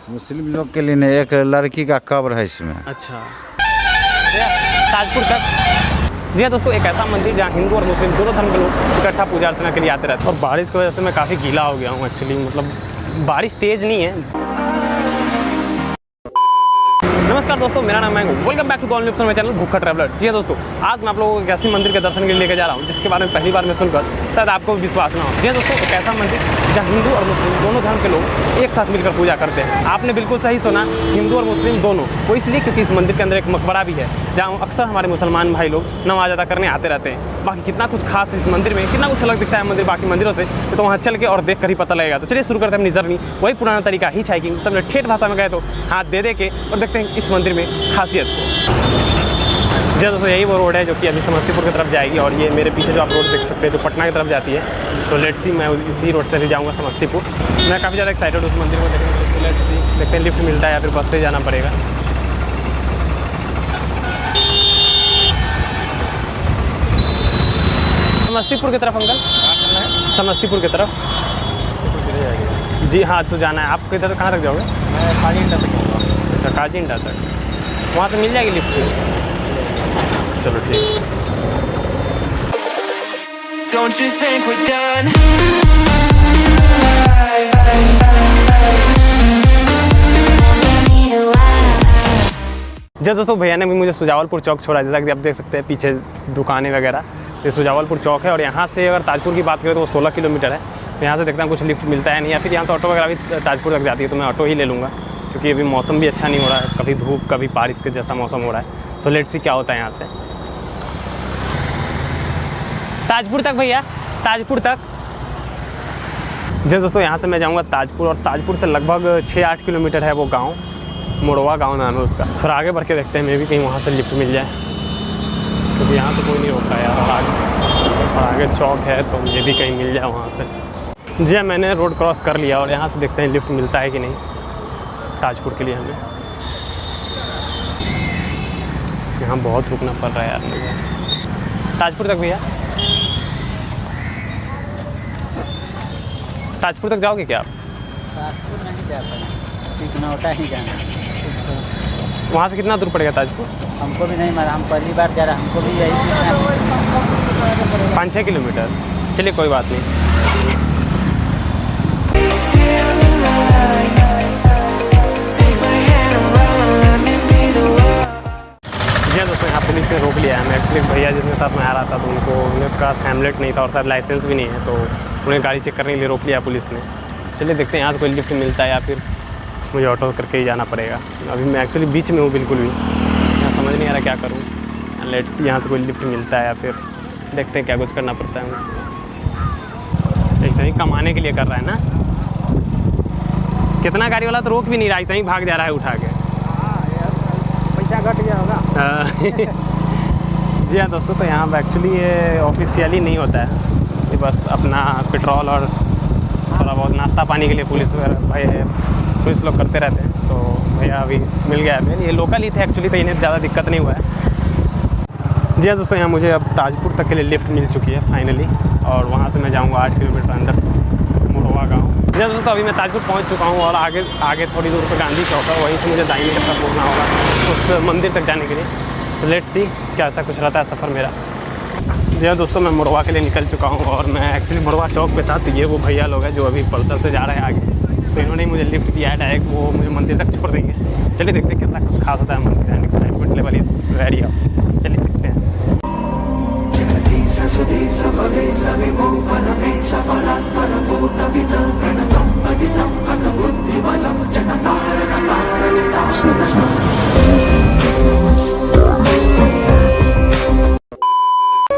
मुस्लिम लोग के लिए नहीं, एक लड़की का कब्र है इसमें। अच्छा, ताजपुर तक। जी हाँ दोस्तों, एक ऐसा मंदिर जहाँ हिंदू और मुस्लिम दोनों धर्म के लोग इकट्ठा पूजा अर्चना के लिए आते रहते हैं। और बारिश की वजह से मैं काफ़ी गीला हो गया हूँ एक्चुअली, मतलब बारिश तेज़ नहीं है। नमस्कार दोस्तों, मेरा नाम है, welcome back to all my dear my channel Bhukkhar traveller. जी हाँ दोस्तों, आज मैं आप लोगों को एक ऐसे मंदिर के दर्शन के लिए लेकर जा रहा हूँ जिसके बारे में पहली बार में सुनकर शायद आपको विश्वास ना हो। जी हाँ दोस्तों, एक ऐसा मंदिर जहाँ हिंदू और मुस्लिम दोनों धर्म के लोग एक साथ मिलकर पूजा करते हैं। आपने बिल्कुल सही सुना, हिंदू और मुस्लिम दोनों। वो इसलिए क्योंकि इस मंदिर के अंदर एक मकबरा भी है जहाँ अक्सर हमारे मुसलमान भाई लोग नमाज अदा करने आते रहते हैं। बाकी कितना कुछ खास इस मंदिर में, कितना कुछ अलग दिखता है मंदिर बाकी मंदिरों से, तो वहाँ चल के और देख कर ही पता लगेगा। तो चलिए शुरू करते हैं अपनी जर्नी। वही पुराना तरीका हिच हाइकिंग, सब लोग ठेठ भाषा में गए तो हाथ दे के और देखते हैं इस मंदिर में खासियत को। जी दोस्तों, यही वो रोड है जो कि अभी समस्तीपुर की तरफ जाएगी, और ये मेरे पीछे जो आप रोड देख सकते हैं जो पटना की तरफ जाती है। तो लेट्स सी, मैं इसी रोड से भी जाऊँगा समस्तीपुर। मैं काफ़ी ज़्यादा एक्साइटेड उस मंदिर को देखने के लिए। लेट्स सी, देखते हैं लिफ्ट मिलता है या फिर बस से जाना पड़ेगा। समस्तीपुर की तरफ अंकल, समस्तीपुर की तरफ। जी हाँ, तो जाना है। आप किधर कहाँ तक जाओगे? मैं काजींडा तक जाऊँगा। अच्छा, काजींडा तक। वहाँ से मिल जाएगी लिफ्ट? चलो ठीक। Don't you think we're done? जी दोस्तों, भैया ने भी मुझे सुजावलपुर चौक छोड़ा, जैसा कि आप देख सकते हैं पीछे दुकानें वगैरह। ये सुजावलपुर चौक है और यहाँ से अगर ताजपुर की बात करें तो वो 16 किलोमीटर है। तो यहाँ से देखता हूँ कुछ लिफ्ट मिलता है नहीं, या फिर यहाँ से ऑटो वगैरह भी ताजपुर तक जाती है, तो मैं ऑटो ही ले लूँगा क्योंकि अभी मौसम भी अच्छा नहीं हो रहा है, कभी धूप कभी बारिश के जैसा मौसम हो रहा है। सो लेट्स सी क्या होता है यहाँ से। ताजपुर तक भैया, ताजपुर तक। जी दोस्तों, यहाँ से मैं जाऊँगा ताजपुर, और ताजपुर से लगभग 6-8 किलोमीटर है वो गाँव, मोरवा गाँव नाम है उसका। थोड़ा आगे बढ़ के देखते हैं, मे भी कहीं वहाँ से लिफ्ट मिल जाए, क्योंकि यहाँ तो कोई नहीं रोकता यार। और आगे चौक है तो ये भी कहीं मिल जाए वहाँ से। जी मैंने रोड क्रॉस कर लिया और यहाँ से देखते हैं लिफ्ट मिलता है कि नहीं ताजपुर के लिए हमें। यहाँ बहुत रुकना पड़ रहा है यार मुझे। ताजपुर तक भैया, ताजपुर तक जाओगे क्या आप? ताजपुर नहीं जा पाएंगे, चिकनौटा ही जाना। अच्छा, वहाँ से कितना दूर पड़ेगा ताजपुर? हमको भी नहीं मालूम, हम पहली बार जा रहे हैं, हमको भी यही 5-6 किलोमीटर। चलिए कोई बात नहीं। जी दोस्तों, यहाँ पुलिस ने रोक लिया है। मैं एक्चुअली भैया जिसके साथ मैं आ रहा था तो उनके पास हेमलेट नहीं था और शायद लाइसेंस भी नहीं है, तो उन्हें गाड़ी चेक करने के लिए रोक लिया पुलिस ने। चलिए देखते हैं यहाँ से कोई लिफ्ट मिलता है या फिर मुझे ऑटो करके ही जाना पड़ेगा। अभी मैं एक्चुअली बीच में हूँ बिल्कुल भी, यहाँ समझ नहीं आ रहा क्या करूँ। लेट्स यहाँ से कोई लिफ्ट मिलता है या फिर देखते हैं क्या कुछ करना पड़ता है मुझे। ऐसा ही कमाने के लिए कर रहा है ना, कितना गाड़ी वाला तो रोक भी नहीं रहा, ऐसा ही भाग जा रहा है उठा के। पैसा घट गया होगा। जी हाँ दोस्तों, तो यहाँ एक्चुअली ये ऑफिशियली नहीं होता है, ये बस अपना पेट्रोल और थोड़ा बहुत नाश्ता पानी के लिए पुलिस पुलिस लोग करते रहते हैं। तो भैया अभी मिल गया है, ये लोकल ही थे एक्चुअली, तो इन्हें ज़्यादा दिक्कत नहीं हुआ है। जी हाँ दोस्तों, यहाँ मुझे अब ताजपुर तक के लिए लिफ्ट मिल चुकी है फाइनली, और वहाँ से मैं जाऊँगा 8 किलोमीटर अंदर मोरवा गाँव। जी हाँ दोस्तों, अभी मैं ताजपुर पहुँच चुका हूँ और आगे थोड़ी दूर पर गांधी चौक है, वहीं से मुझे दाहिनी तरफ मुड़ना होगा उस मंदिर तक जाने के लिए। तो लेट्स सी क्या ऐसा कुछ रहता है सफ़र मेरा। जी हाँ दोस्तों, मैं मोरवा के लिए निकल चुका हूँ और मैं एक्चुअली मोरवा चौक पे था। तो ये वो भैया लोग हैं जो अभी पल्सर से जा रहे हैं आगे, तो इन्होंने मुझे लिफ्ट दिया है डायरेक्ट, वो मुझे मंदिर तक छोड़ देंगे। चलिए देखते हैं कैसा कुछ खास होता है मंदिर, and excitement level is very up. चलिए देखते हैं।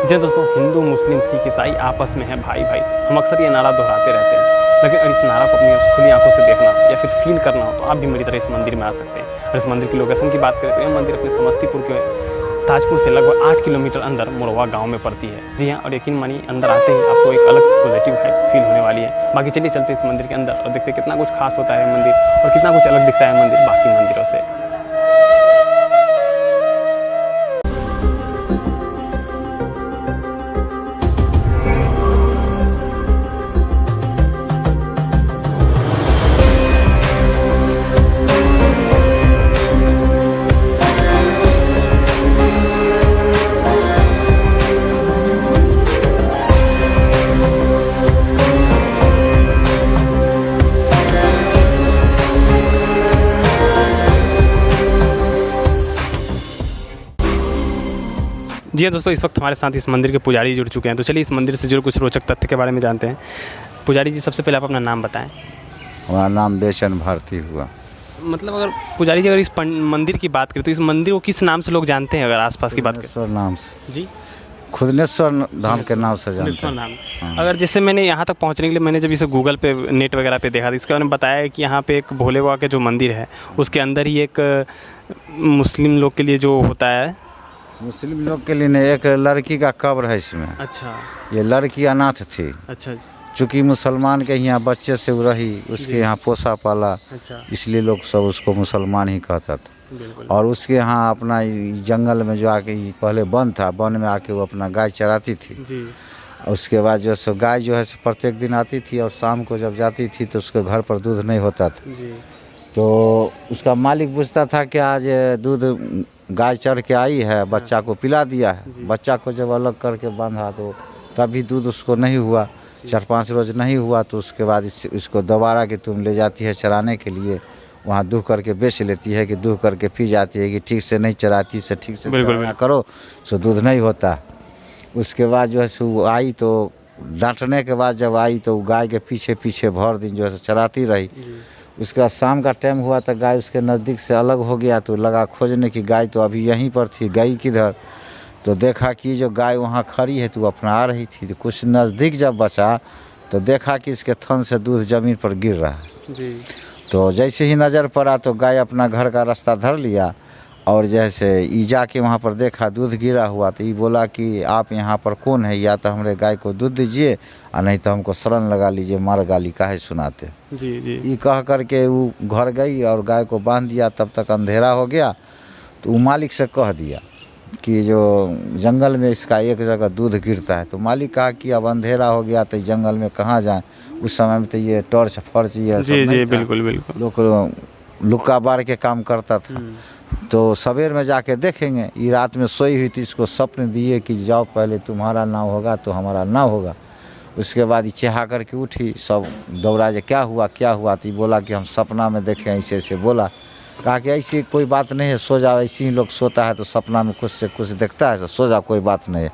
जी दोस्तों, हिंदू मुस्लिम सिख ईसाई आपस में है भाई भाई। हम अक्सर ये नारा दोहराते रहते हैं, लेकिन अगर इस नारा को अपनी खुली आंखों से देखना या फिर फील करना हो तो आप भी मेरी तरह इस मंदिर में आ सकते हैं। और इस मंदिर की लोकेशन की बात करें तो यह मंदिर अपने समस्तीपुर के ताजपुर से लगभग 8 किलोमीटर अंदर मोरवा गांव में पड़ती है। जी हाँ, और यकीन मानिए अंदर आते ही आपको एक अलग से पॉजिटिव वाइब्स फील होने वाली है। बाकी चलिए चलते इस मंदिर के अंदर और देखते कितना कुछ खास होता है मंदिर और कितना कुछ अलग दिखता है मंदिर बाकी मंदिरों से। जी दोस्तों, इस वक्त हमारे साथ इस मंदिर के पुजारी जुड़ चुके हैं, तो चलिए इस मंदिर से जुड़े कुछ रोचक तथ्य के बारे में जानते हैं। पुजारी जी, सबसे पहले आप अपना नाम बताएं। हमारा नाम बेचन भारती हुआ। मतलब अगर पुजारी जी अगर इस मंदिर की बात करें तो इस मंदिर को किस नाम से लोग जानते हैं, अगर आसपास की बात करें? खुदनेश्वर नाम से जी, खुदनेश्वर धाम के नाम से जानते खुदनेश्वर हैं। नाम। अगर जैसे मैंने यहाँ तक पहुँचने के लिए मैंने जब इसे गूगल पे नेट वगैरह पे देखा था, इसके बारे में बताया है कि यहाँ पे एक भोले बाबा के जो मंदिर है उसके अंदर ही एक मुस्लिम लोग के लिए जो होता है, मुस्लिम लोग के लिए नहीं, एक लड़की का कब्र है इसमें। अच्छा, ये लड़की अनाथ थी, अच्छा, चूँकि मुसलमान के यहाँ बच्चे से वो रही, उसके यहाँ पोसा पाला, अच्छा, इसलिए लोग सब उसको मुसलमान ही कहता था। बिल्कुल। और उसके यहाँ अपना जंगल में जो आके पहले वन था, वन में आके वो अपना गाय चराती थी। जी, उसके बाद जो है सो गाय जो है सो प्रत्येक दिन आती थी और शाम को जब जाती थी तो उसके घर पर दूध नहीं होता था। जी, तो उसका मालिक पूछता था कि आज दूध गाय चढ़ के आई है, बच्चा को पिला दिया है। बच्चा को जब अलग करके बांधा तो तब भी दूध उसको नहीं हुआ, 4-5 रोज़ नहीं हुआ। तो उसके बाद इसको दोबारा कि तुम ले जाती है चराने के लिए, वहाँ दूह करके बेच लेती है कि दूह करके पी जाती है कि ठीक से नहीं चराती से ठीक से चराया करो सो दूध नहीं होता। उसके बाद जो है सो आई तो डांटने के बाद जब आई तो गाय के पीछे पीछे भर दिन जो है चराती रही। उसके बाद शाम का टाइम हुआ तो गाय उसके नज़दीक से अलग हो गया, तो लगा खोजने की गाय तो अभी यहीं पर थी, गई किधर। तो देखा कि जो गाय वहाँ खड़ी है तो अपना आ रही थी। तो कुछ नज़दीक जब बचा तो देखा कि इसके थन से दूध ज़मीन पर गिर रहा है। जी, तो जैसे ही नज़र पड़ा तो गाय अपना घर का रास्ता धर लिया और जैसे ई जाके वहाँ पर देखा दूध गिरा हुआ। तो ये बोला कि आप यहाँ पर कौन है, या तो हमारे गाय को दूध दीजिए और नहीं तो हमको शरण लगा लीजिए, मार गाली काहे सुनाते। जी, जी, ये कह करके वो घर गई और गाय को बांध दिया। तब तक अंधेरा हो गया तो वो मालिक से कह दिया कि जो जंगल में इसका एक जगह दूध गिरता है। तो मालिक कहा कि अब अंधेरा हो गया तो जंगल में कहाँ जाएं, उस समय में तो ये टॉर्च फर्च ये सब जी, जी, नहीं था। बिल्कुल, बिल्कुल। लोग लुक्का बार के काम करता था। तो सवेर में जाके देखेंगे। ये रात में सोई हुई थी, इसको स्वप्न दिए कि जाओ पहले तुम्हारा नाव होगा तो हमारा नाव होगा। उसके बाद ये चहा करके उठी, सब दौड़ा जे क्या हुआ क्या हुआ। तो ये बोला कि हम सपना में देखे, ऐसे ऐसे बोला। कहा कि ऐसी कोई बात नहीं है, सो जाओ, ऐसे ही लोग सोता है तो सपना में कुछ से कुछ देखता है, तो सो जाओ, कोई बात नहीं है।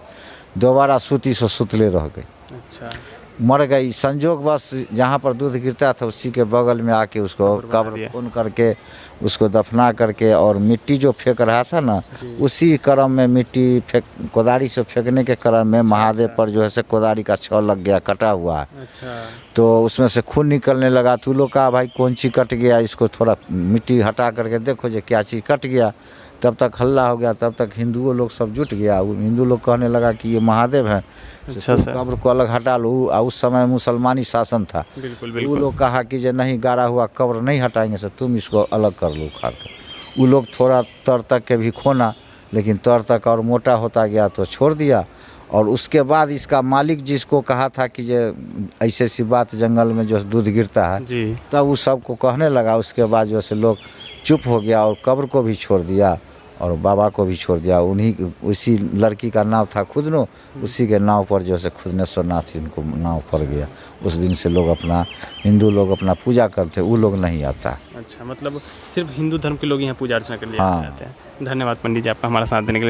दोबारा सूती सो सुतले रह गई, अच्छा, मर गई। संजोग बस जहाँ पर दूध गिरता था उसी के बगल में आके उसको कब्र खून करके उसको दफना करके, और मिट्टी जो फेंक रहा था ना, उसी क्रम में मिट्टी फेंक कोदारी से फेंकने के क्रम में महादेव पर जो है से कोदारी का छौ लग गया, कटा हुआ है। अच्छा, तो उसमें से खून निकलने लगा। तो लोग कहा भाई कौन चीज़ कट गया, इसको थोड़ा मिट्टी हटा करके देखो जो क्या चीज़ कट गया। तब तक हल्ला हो गया, तब तक हिंदुओं लोग सब जुट गया। हिंदू लोग कहने लगा कि ये महादेव है, अच्छा सर, कब्र को अलग हटा लो। उस समय मुसलमानी शासन था। बिल्कुल, वो बिल्कुल। लोग कहा कि जो नहीं गाड़ा हुआ कब्र नहीं हटाएंगे सर, तुम इसको अलग कर लो उखाड़ कर। वो लोग थोड़ा तर तक के भी खोना, लेकिन तर तक और मोटा होता गया तो छोड़ दिया। और उसके बाद इसका मालिक जिसको कहा था कि जो ऐसी ऐसी बात जंगल में जो दूध गिरता है, जी, तब वो सबको कहने लगा। उसके बाद जो है लोग चुप हो गया और कब्र को भी छोड़ दिया और बाबा को भी छोड़ दिया। उसी लड़की का नाम था खुदनो, उसी के नाव पर जो है खुदनेश्वर नाथ इनको नाव पड़ गया। उस दिन से लोग अपना हिंदू लोग अपना पूजा करते, वो लोग नहीं आता। अच्छा, मतलब सिर्फ हिंदू धर्म के लोग यहाँ पूजा अर्चना के लिए हाँ। आते हैं। धन्यवाद पंडित जी आपका हमारा साथ देने के लिए।